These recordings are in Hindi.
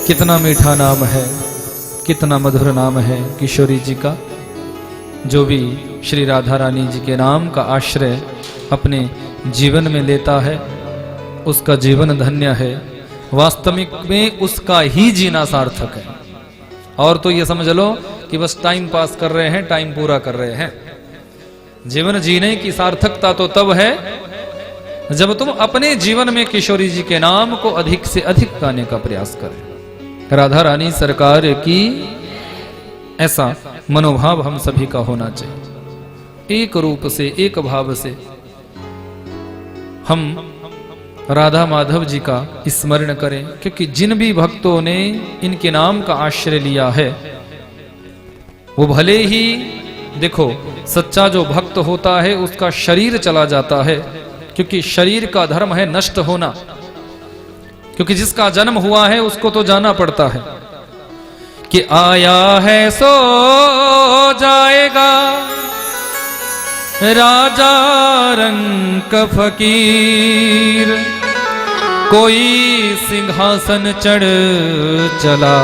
कितना मीठा नाम है, कितना मधुर नाम है किशोरी जी का। जो भी श्री राधा रानी जी के नाम का आश्रय अपने जीवन में लेता है उसका जीवन धन्य है। वास्तविक में उसका ही जीना सार्थक है। और तो ये समझ लो कि बस टाइम पास कर रहे हैं, टाइम पूरा कर रहे हैं। जीवन जीने की सार्थकता तो तब है जब तुम अपने जीवन में किशोरी जी के नाम को अधिक से अधिक गाने का प्रयास करें। राधा रानी सरकार की ऐसा मनोभाव हम सभी का होना चाहिए। एक रूप से, एक भाव से हम राधा माधव जी का स्मरण करें, क्योंकि जिन भी भक्तों ने इनके नाम का आश्रय लिया है वो भले ही देखो, सच्चा जो भक्त होता है उसका शरीर चला जाता है, क्योंकि शरीर का धर्म है नष्ट होना। क्योंकि जिसका जन्म हुआ है उसको तो जाना पड़ता है कि आया है सो जाएगा राजा रंक फकीर। कोई सिंहासन चढ़ चला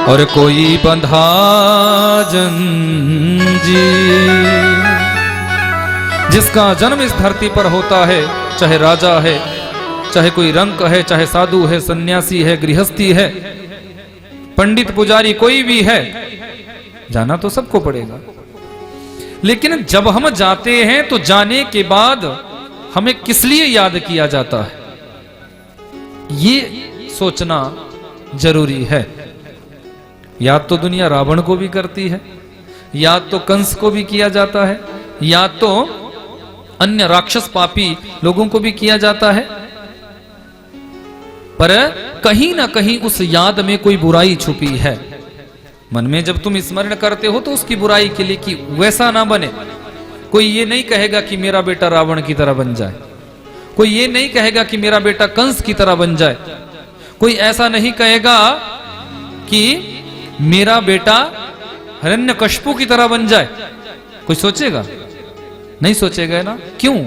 और कोई बंधा जंजीर। जिसका जन्म इस धरती पर होता है, चाहे राजा है, चाहे कोई रंक है, चाहे साधु है, सन्यासी है, गृहस्थी है, पंडित पुजारी, कोई भी है, जाना तो सबको पड़ेगा। लेकिन जब हम जाते हैं तो जाने के बाद हमें किस लिए याद किया जाता है, ये सोचना जरूरी है। याद तो दुनिया रावण को भी करती है, याद तो कंस को भी किया जाता है, याद तो अन्य राक्षस पापी लोगों को भी किया जाता है, पर कहीं ना कहीं उस याद में कोई बुराई छुपी है। मन में जब तुम स्मरण करते हो तो उसकी बुराई के लिए कि वैसा ना बने। कोई ये नहीं कहेगा कि मेरा बेटा रावण की तरह बन जाए, कोई ये नहीं कहेगा कि मेरा बेटा कंस की तरह बन जाए, कोई ऐसा नहीं कहेगा कि मेरा बेटा हिरण्यकश्यप की तरह बन जाए। कोई सोचेगा? नहीं सोचेगा ना। क्यों?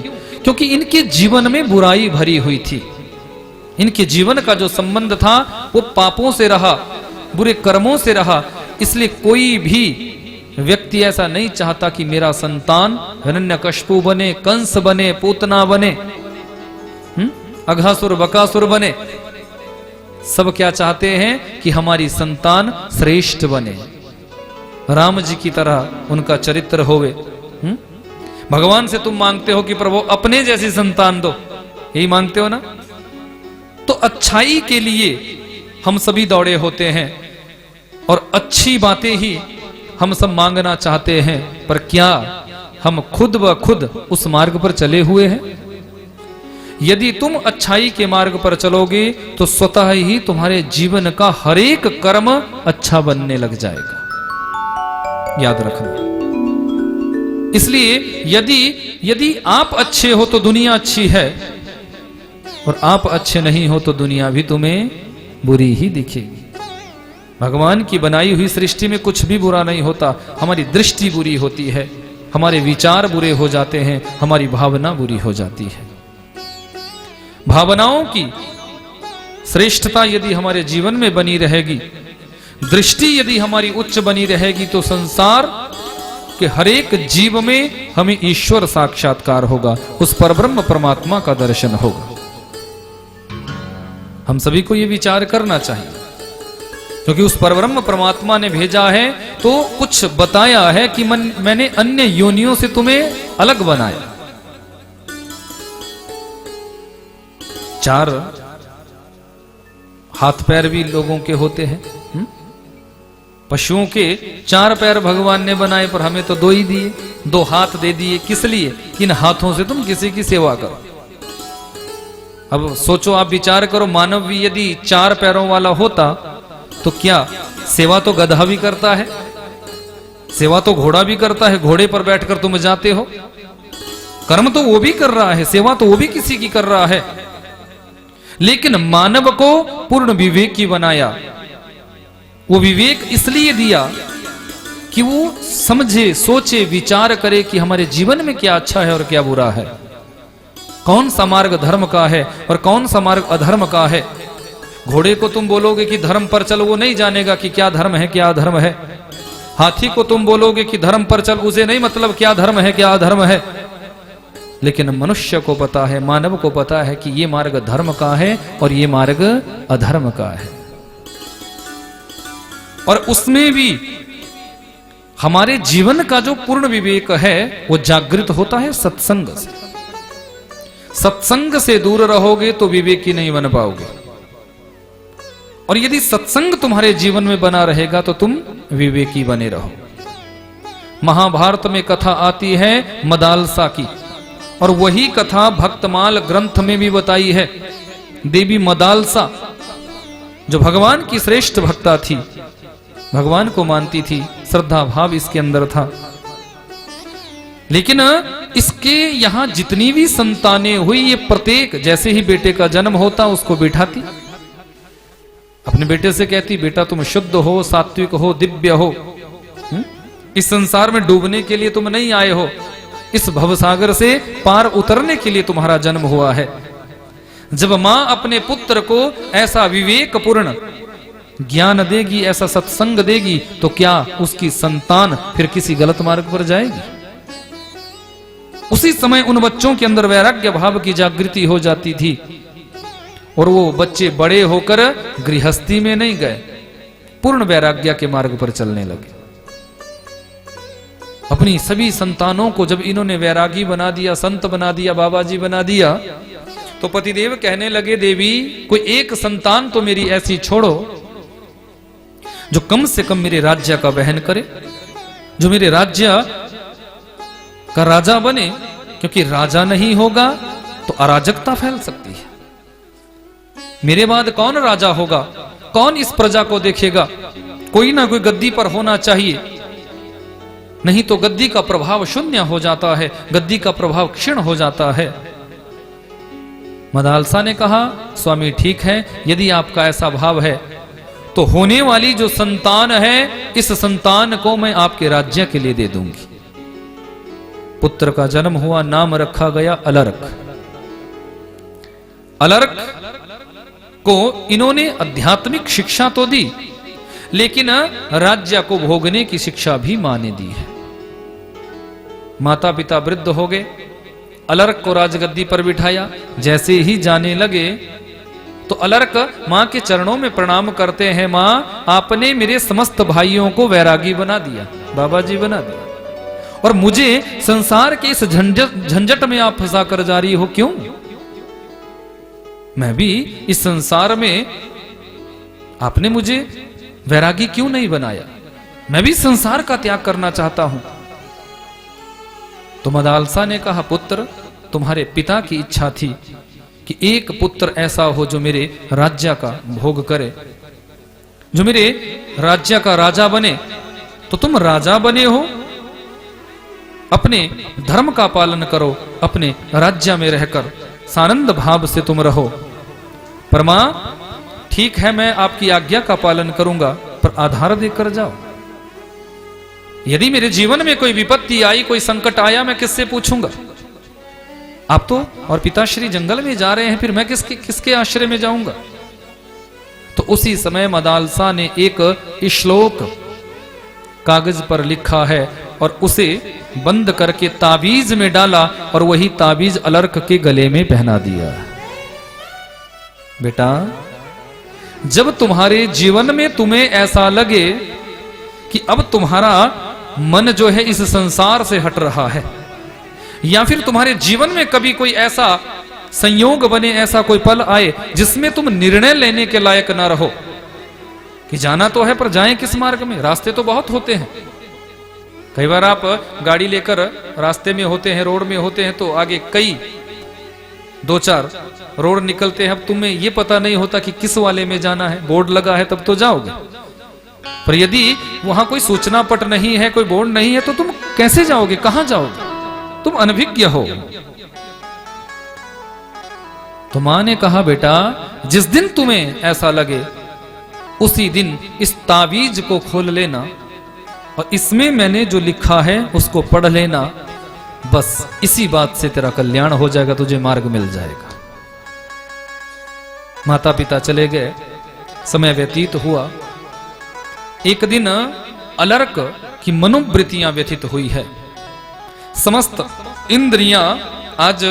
क्योंकि इनके जीवन में बुराई भरी हुई थी। इनके जीवन का जो संबंध था वो पापों से रहा, बुरे कर्मों से रहा। इसलिए कोई भी व्यक्ति ऐसा नहीं चाहता कि मेरा संतान हिरण्यकश्यप बने, कंस बने, पूतना बने, अघासुर बकासुर बने। सब क्या चाहते हैं कि हमारी संतान श्रेष्ठ बने, राम जी की तरह उनका चरित्र होवे। भगवान से तुम मांगते हो कि प्रभु अपने जैसी संतान दो, यही मांगते हो ना। तो अच्छाई के लिए हम सभी दौड़े होते हैं और अच्छी बातें ही हम सब मांगना चाहते हैं, पर क्या हम खुद ब खुद उस मार्ग पर चले हुए हैं? यदि तुम अच्छाई के मार्ग पर चलोगे तो स्वतः ही तुम्हारे जीवन का हर एक कर्म अच्छा बनने लग जाएगा। याद रखना। इसलिए यदि आप अच्छे हो तो दुनिया अच्छी है, और आप अच्छे नहीं हो तो दुनिया भी तुम्हें बुरी ही दिखेगी। भगवान की बनाई हुई सृष्टि में कुछ भी बुरा नहीं होता। हमारी दृष्टि बुरी होती है, हमारे विचार बुरे हो जाते हैं, हमारी भावना बुरी हो जाती है। भावनाओं की श्रेष्ठता यदि हमारे जीवन में बनी रहेगी, दृष्टि यदि हमारी उच्च बनी रहेगी, तो संसार के हर एक जीव में हमें ईश्वर साक्षात्कार होगा, उस परब्रह्म परमात्मा का दर्शन होगा। हम सभी को यह विचार करना चाहिए, क्योंकि उस परब्रह्म परमात्मा ने भेजा है तो कुछ बताया है कि मैंने अन्य योनियों से तुम्हें अलग बनाया। 4 हाथ पैर भी लोगों के होते हैं। पशुओं के 4 पैर भगवान ने बनाए, पर हमें तो 2 ही दिए, 2 हाथ दे दिए। किस लिए? इन हाथों से तुम किसी की सेवा करो। अब सोचो, आप विचार करो, मानव भी यदि 4 पैरों वाला होता तो क्या सेवा तो गधा भी करता है, सेवा तो घोड़ा भी करता है। घोड़े पर बैठकर तुम जाते हो, कर्म तो वो भी कर रहा है, सेवा तो वो भी किसी की कर रहा है। लेकिन मानव को पूर्ण विवेकी बनाया। वो विवेक इसलिए दिया कि वो समझे, सोचे, विचार करे कि हमारे जीवन में क्या अच्छा है और क्या बुरा है, कौन सा मार्ग धर्म का है और कौन सा मार्ग अधर्म का है। घोड़े को तुम बोलोगे कि धर्म पर चल, वो नहीं जानेगा कि क्या धर्म है क्या अधर्म है। हाथी को तुम बोलोगे कि धर्म पर चल, उसे नहीं मतलब क्या धर्म है क्या अधर्म है। लेकिन मनुष्य को पता है, मानव को पता है कि ये मार्ग धर्म का है और ये मार्ग अधर्म का है। और उसमें भी हमारे जीवन का जो पूर्ण विवेक है वो जागृत होता है सत्संग से। सत्संग से दूर रहोगे तो विवेकी नहीं बन पाओगे, और यदि सत्संग तुम्हारे जीवन में बना रहेगा तो तुम विवेकी बने रहो। महाभारत में कथा आती है मदालसा की, और वही कथा भक्तमाल ग्रंथ में भी बताई है। देवी मदालसा जो भगवान की श्रेष्ठ भक्ता थी, भगवान को मानती थी, श्रद्धा भाव इसके अंदर था। लेकिन इसके यहां जितनी भी संतानें हुई, ये प्रत्येक जैसे ही बेटे का जन्म होता उसको बिठाती, अपने बेटे से कहती बेटा तुम शुद्ध हो, सात्विक हो, दिव्य हो, इस संसार में डूबने के लिए तुम नहीं आए हो, इस भवसागर से पार उतरने के लिए तुम्हारा जन्म हुआ है। जब मां अपने पुत्र को ऐसा विवेकपूर्ण ज्ञान देगी, ऐसा सत्संग देगी, तो क्या उसकी संतान फिर किसी गलत मार्ग पर जाएगी? उसी समय उन बच्चों के अंदर वैराग्य भाव की जागृति हो जाती थी, और वो बच्चे बड़े होकर गृहस्थी में नहीं गए, पूर्ण वैराग्य के मार्ग पर चलने लगे। अपनी सभी संतानों को जब इन्होंने वैरागी बना दिया, संत बना दिया, बाबा जी बना दिया, तो पतिदेव कहने लगे देवी कोई एक संतान तो मेरी ऐसी छोड़ो जो कम से कम मेरे राज्य का वहन करे, जो मेरे राज्य का राजा बने, क्योंकि राजा नहीं होगा तो अराजकता फैल सकती है। मेरे बाद कौन राजा होगा, कौन इस प्रजा को देखेगा? कोई ना कोई गद्दी पर होना चाहिए, नहीं तो गद्दी का प्रभाव शून्य हो जाता है, गद्दी का प्रभाव क्षीण हो जाता है। मदालसा ने कहा स्वामी ठीक है, यदि आपका ऐसा भाव है तो होने वाली जो संतान है, इस संतान को मैं आपके राज्य के लिए दे दूंगी। पुत्र का जन्म हुआ, नाम रखा गया अलर्क। अलर्क को इन्होंने आध्यात्मिक शिक्षा तो दी, लेकिन राज्य को भोगने की शिक्षा भी मां ने दी है। माता पिता वृद्ध हो गए, अलर्क को राजगद्दी पर बिठाया। जैसे ही जाने लगे तो अलर्क मां के चरणों में प्रणाम करते हैं, मां आपने मेरे समस्त भाइयों को वैरागी बना दिया, बाबा जी बना दिया, और मुझे संसार के इस झंझट में आप फंसा कर जा रही हो, क्यों? मैं भी इस संसार में आपने मुझे वैरागी क्यों नहीं बनाया? मैं भी संसार का त्याग करना चाहता हूं। तो मदालसा ने कहा पुत्र, तुम्हारे पिता की इच्छा थी कि एक पुत्र ऐसा हो जो मेरे राज्य का भोग करे, जो मेरे राज्य का राजा बने। तो तुम राजा बने हो, अपने धर्म का पालन करो, अपने राज्य में रहकर सानंद भाव से तुम रहो। पर मां ठीक है, मैं आपकी आज्ञा का पालन करूंगा, पर आधार देकर जाओ। यदि मेरे जीवन में कोई विपत्ति आई, कोई संकट आया, मैं किससे पूछूंगा? आप तो और पिताश्री जंगल में जा रहे हैं, फिर मैं किसके आश्रय में जाऊंगा? तो उसी समय मदालसा ने एक श्लोक कागज पर लिखा है और उसे बंद करके ताबीज में डाला, और वही ताबीज अलर्क के गले में पहना दिया। बेटा, जब तुम्हारे जीवन में तुम्हें ऐसा लगे कि अब तुम्हारा मन जो है इस संसार से हट रहा है, या फिर तुम्हारे जीवन में कभी कोई ऐसा संयोग बने, ऐसा कोई पल आए जिसमें तुम निर्णय लेने के लायक ना रहो कि जाना तो है पर जाएं किस मार्ग में, रास्ते तो बहुत होते हैं। कई बार आप गाड़ी लेकर रास्ते में होते हैं, रोड में होते हैं, तो आगे कई 2-4 रोड निकलते हैं। अब तुम्हें यह पता नहीं होता कि किस वाले में जाना है, बोर्ड लगा है तब तो जाओगे, पर यदि वहां कोई सूचना पट नहीं है, कोई बोर्ड नहीं है, तो तुम कैसे जाओगे, कहां जाओगे? तुम अनभिज्ञ हो। तो मां ने कहा बेटा, जिस दिन तुम्हें ऐसा लगे उसी दिन इस तावीज को खोल लेना और इसमें मैंने जो लिखा है उसको पढ़ लेना, बस इसी बात से तेरा कल्याण हो जाएगा, तुझे मार्ग मिल जाएगा। माता पिता चले गए, समय व्यतीत हुआ। एक दिन अलर्क की मनोवृत्तियां व्यथित हुई है। समस्त इंद्रियां आज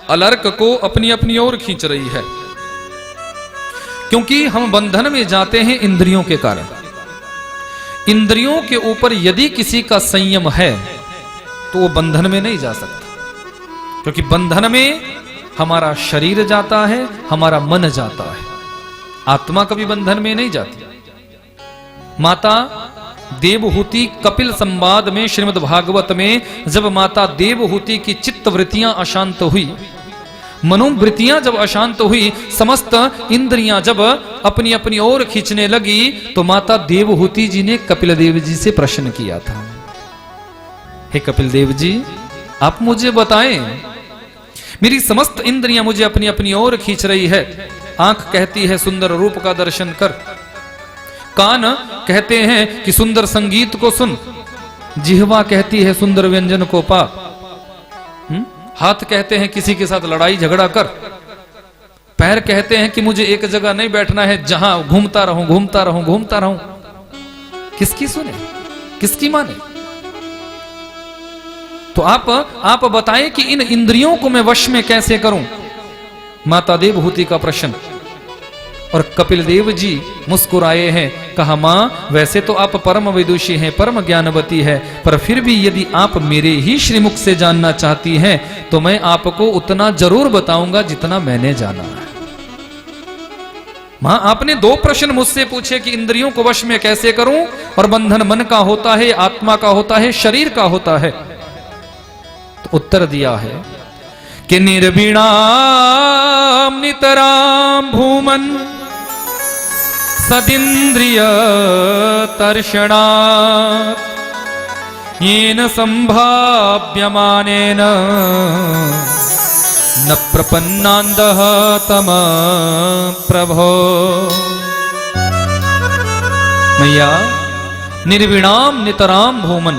अलर्क को अपनी अपनी ओर खींच रही है, क्योंकि हम बंधन में जाते हैं इंद्रियों के कारण। इंद्रियों के ऊपर यदि किसी का संयम है तो वो बंधन में नहीं जा सकता, क्योंकि बंधन में हमारा शरीर जाता है, हमारा मन जाता है, आत्मा कभी बंधन में नहीं जाती। माता देवहूति कपिल संवाद में श्रीमद् भागवत में जब माता देवहूति की चित्त वृत्तियां अशांत हुई, मनोवृत्तियां जब अशांत हुई, समस्त इंद्रियां जब अपनी अपनी ओर खींचने लगी, तो माता देवहूति जी ने कपिल देव जी से प्रश्न किया था, हे कपिल देव जी, आप मुझे बताएं, मेरी समस्त इंद्रियां मुझे अपनी अपनी ओर खींच रही है। आंख कहती है सुंदर रूप का दर्शन कर, कान कहते हैं कि सुंदर संगीत को सुन, जिह्वा कहती है सुंदर व्यंजन को पा, हाथ कहते हैं किसी के साथ लड़ाई झगड़ा कर, पैर कहते हैं कि मुझे एक जगह नहीं बैठना है, जहां घूमता रहूं घूमता रहूं घूमता रहूं। किसकी सुने, किसकी माने? तो आप बताएं कि इन इंद्रियों को मैं वश में कैसे करूं? माता देवहूति का प्रश्न। और कपिल देव जी मुस्कुराए हैं, कहा मां वैसे तो आप परम विदुषी हैं, परम ज्ञानवती है, पर फिर भी यदि आप मेरे ही श्रीमुख से जानना चाहती हैं तो मैं आपको उतना जरूर बताऊंगा जितना मैंने जाना है। मां आपने 2 प्रश्न मुझसे पूछे कि इंद्रियों को वश में कैसे करूं, और बंधन मन का होता है, आत्मा का होता है, शरीर का होता है। तो उत्तर दिया है कि निर्वीणाम नितराम भूमन सदिंद्रिय तर्षणात् येन संभाव्यमानेन न प्रपन्नान्दः तम प्रभो। मैया निर्वीणाम नितराम भूमन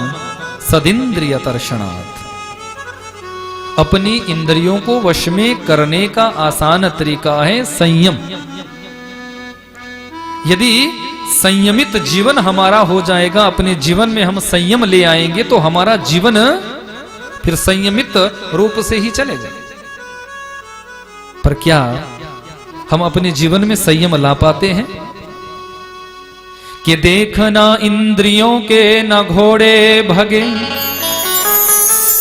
सदिंद्रिय तर्षणात्, अपनी इंद्रियों को वश में करने का आसान तरीका है संयम। यदि संयमित जीवन हमारा हो जाएगा, अपने जीवन में हम संयम ले आएंगे, तो हमारा जीवन फिर संयमित रूप से ही चलेगा। पर क्या हम अपने जीवन में संयम ला पाते हैं? कि देखना इंद्रियों के न घोड़े भगे,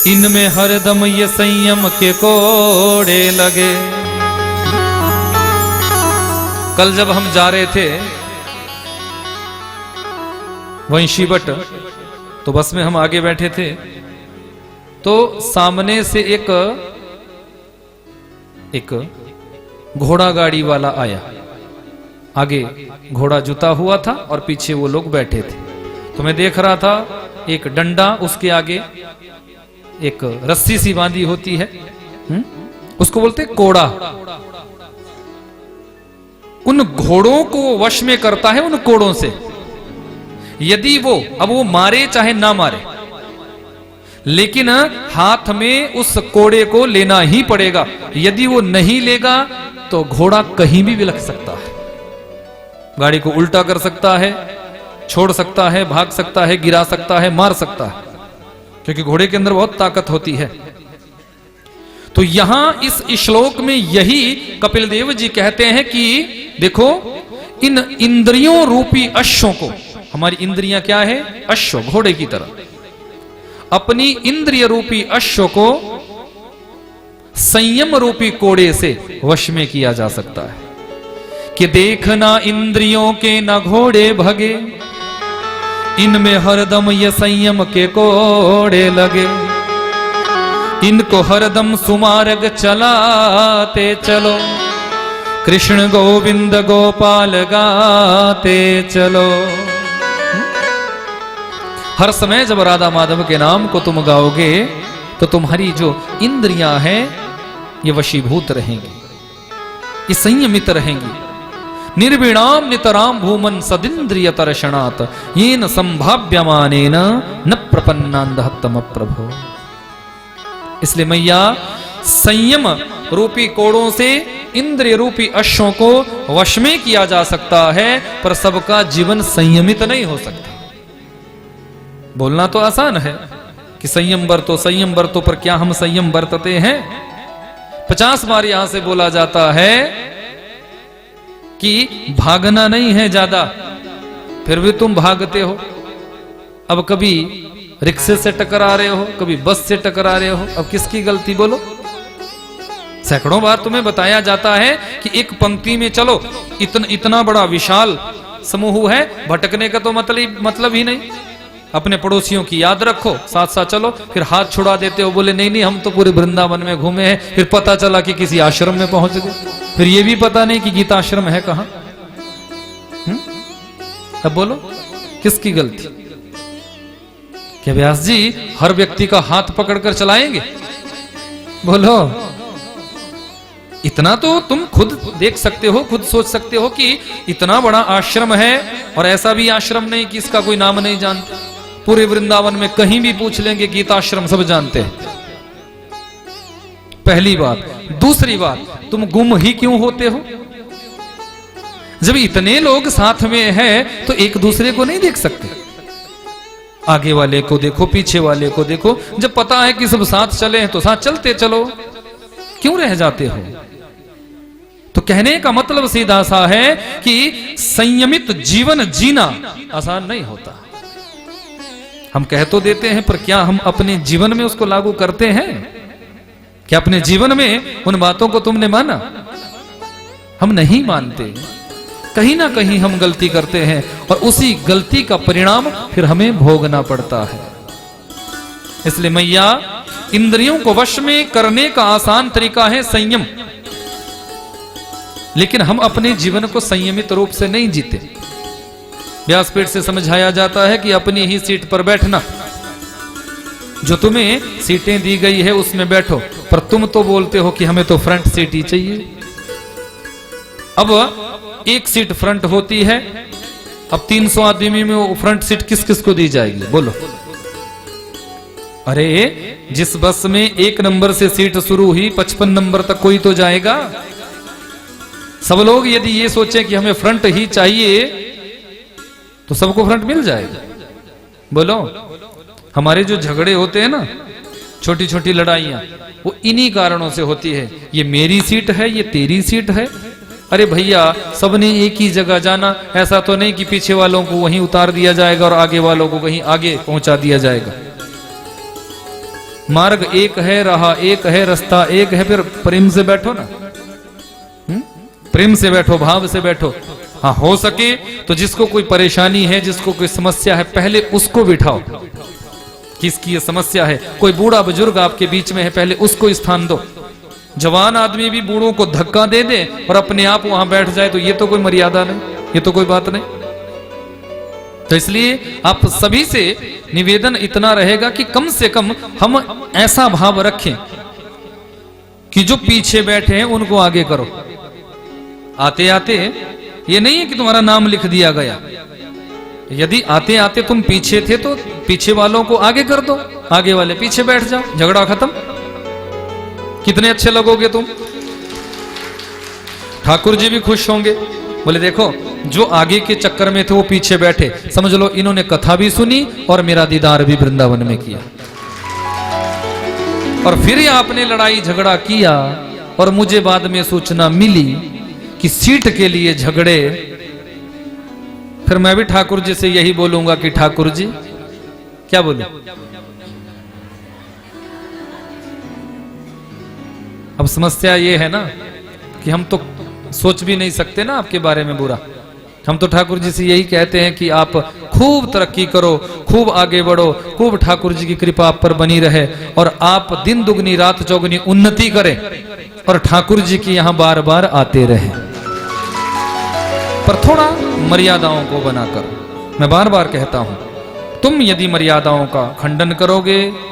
इनमें हरदम ये संयम के कोड़े लगे। कल जब हम जा रहे थे वंशीवट, तो बस में हम आगे बैठे थे, तो सामने से एक घोड़ा गाड़ी वाला आया। आगे घोड़ा जुता हुआ था और पीछे वो लोग बैठे थे। तो मैं देख रहा था एक डंडा, उसके आगे एक रस्सी सी बांधी होती है, उसको बोलते कोड़ा। उन घोड़ों को वश में करता है, उन कोड़ों से। यदि अब वो मारे चाहे ना मारे, लेकिन हाथ में उस कोड़े को लेना ही पड़ेगा। यदि वो नहीं लेगा तो घोड़ा कहीं भी लग सकता है, गाड़ी को उल्टा कर सकता है, छोड़ सकता है, भाग सकता है, गिरा सकता है, मार सकता है, क्योंकि घोड़े के अंदर बहुत ताकत होती है। तो यहां इस श्लोक में यही कपिल देव जी कहते हैं कि देखो, इन इंद्रियों रूपी अश्वों को, हमारी इंद्रियां क्या है? अश्व, घोड़े की तरह। अपनी इंद्रिय रूपी अश्व को संयम रूपी कोड़े से वश में किया जा सकता है। कि देखना इंद्रियों के न घोड़े भगे, इनमें हरदम ये संयम के कोड़े लगे। इनको हरदम सुमार्ग चलाते चलो, कृष्ण गोविंद गोपाल गाते चलो। हर समय जब राधा माधव के नाम को तुम गाओगे तो तुम्हारी जो इंद्रियां हैं ये वशीभूत रहेंगी, ये संयमित रहेंगी। निर्वीणाम नितराम भूमन सदिंद्रिय तर्षणात् येन संभाव्यमानेन न प्रपन्नान्दः तम प्रभो। इसलिए मैया संयम रूपी कोड़ों से इंद्रिय रूपी अश्वों को वश में किया जा सकता है, पर सबका जीवन संयमित नहीं हो सकता। बोलना तो आसान है कि संयम बरतो, पर क्या हम संयम बरतते हैं? 50 बार यहां से बोला जाता है कि भागना नहीं है ज्यादा, फिर भी तुम भागते हो। अब कभी रिक्शे से टकरा रहे हो, कभी बस से टकरा रहे हो, अब किसकी गलती बोलो? सैकड़ों बार तुम्हें बताया जाता है कि एक पंक्ति में चलो, इतना बड़ा विशाल समूह है, भटकने का तो मतलब ही नहीं। अपने पड़ोसियों की याद रखो, साथ साथ चलो, फिर हाथ छुड़ा देते हो, बोले नहीं हम तो पूरे वृंदावन में घूमे हैं, फिर पता चला कि किसी आश्रम में पहुंच गए, फिर ये भी पता नहीं कि गीता आश्रम है कहां। अब बोलो किसकी गलती? क्या व्यास जी हर व्यक्ति का हाथ पकड़कर चलाएंगे? बोलो, इतना तो तुम खुद देख सकते हो, खुद सोच सकते हो कि इतना बड़ा आश्रम है, और ऐसा भी आश्रम नहीं कि इसका कोई नाम नहीं जानता। पूरे वृंदावन में कहीं भी पूछ लेंगे, गीता आश्रम सब जानते हैं। पहली बात। दूसरी बात, तुम गुम ही क्यों होते हो? जब इतने लोग साथ में हैं तो एक दूसरे को नहीं देख सकते? आगे वाले को देखो, पीछे वाले को देखो। जब पता है कि सब साथ चले हैं तो साथ चलते चलो, क्यों रह जाते हो? तो कहने का मतलब सीधा सा है कि संयमित जीवन जीना आसान नहीं होता। हम कह तो देते हैं, पर क्या हम अपने जीवन में उसको लागू करते हैं? क्या अपने जीवन में उन बातों को तुमने माना? हम नहीं मानते। कहीं ना कहीं हम गलती करते हैं, और उसी गलती का परिणाम फिर हमें भोगना पड़ता है। इसलिए मैया, इंद्रियों को वश में करने का आसान तरीका है संयम, लेकिन हम अपने जीवन को संयमित रूप से नहीं जीते। व्यासपीठ से समझाया जाता है कि अपनी ही सीट पर बैठना, जो तुम्हें सीटें दी गई है उसमें बैठो, पर तुम तो बोलते हो कि हमें तो फ्रंट सीट ही चाहिए। अब एक सीट फ्रंट होती है, अब 300 आदमी में वो फ्रंट सीट किस किस को दी जाएगी? बोलो। अरे जिस बस में 1 नंबर से सीट शुरू हुई 55 नंबर तक कोई तो जाएगा। सब लोग यदि ये सोचे कि हमें फ्रंट ही चाहिए तो सबको फ्रंट मिल जाएगा। बोलो, हमारे जो झगड़े होते हैं ना, छोटी छोटी लड़ाइयां, वो इन्हीं कारणों से होती है। ये मेरी सीट है, ये तेरी सीट है। अरे भैया, सबने एक ही जगह जाना, ऐसा तो नहीं कि पीछे वालों को वहीं उतार दिया जाएगा और आगे वालों को कहीं आगे पहुंचा दिया जाएगा। मार्ग एक है, राह एक है, रास्ता एक है। फिर प्रेम से बैठो ना, प्रेम से बैठो, भाव से बैठो। हाँ, हो सके तो जिसको कोई परेशानी है, जिसको कोई समस्या है, पहले उसको बिठाओ। किसकी ये समस्या है? कोई बूढ़ा बुजुर्ग आपके बीच में है, पहले उसको स्थान दो। जवान आदमी भी बूढ़ों को धक्का दे दे और अपने आप वहां बैठ जाए तो ये तो कोई मर्यादा नहीं, ये तो कोई बात नहीं। तो इसलिए आप सभी से निवेदन इतना रहेगा कि कम से कम हम ऐसा भाव रखें कि जो पीछे बैठे हैं उनको आगे करो। आते आते ये नहीं है कि तुम्हारा नाम लिख दिया गया। यदि आते आते तुम पीछे थे तो पीछे वालों को आगे कर दो, आगे वाले पीछे बैठ जाओ, झगड़ा खत्म। कितने अच्छे लगोगे तुम। ठाकुर जी भी खुश होंगे, बोले देखो जो आगे के चक्कर में थे वो पीछे बैठे, समझ लो इन्होंने कथा भी सुनी और मेरा दीदार भी वृंदावन में किया। और फिर आपने लड़ाई झगड़ा किया और मुझे बाद में सूचना मिली कि सीट के लिए झगड़े। फिर मैं भी ठाकुर जी से यही बोलूंगा कि ठाकुर जी, क्या बोलूं? अब समस्या ये है ना कि हम तो सोच भी नहीं सकते ना आपके बारे में बुरा। हम तो ठाकुर जी से यही कहते हैं कि आप खूब तरक्की करो, खूब आगे बढ़ो, खूब ठाकुर जी की कृपा आप पर बनी रहे और आप दिन दुगनी रात चौगुनी उन्नति करें और ठाकुर जी की यहां बार बार आते रहें, पर थोड़ा मर्यादाओं को बनाकर। मैं बार बार कहता हूं, तुम यदि मर्यादाओं का खंडन करोगे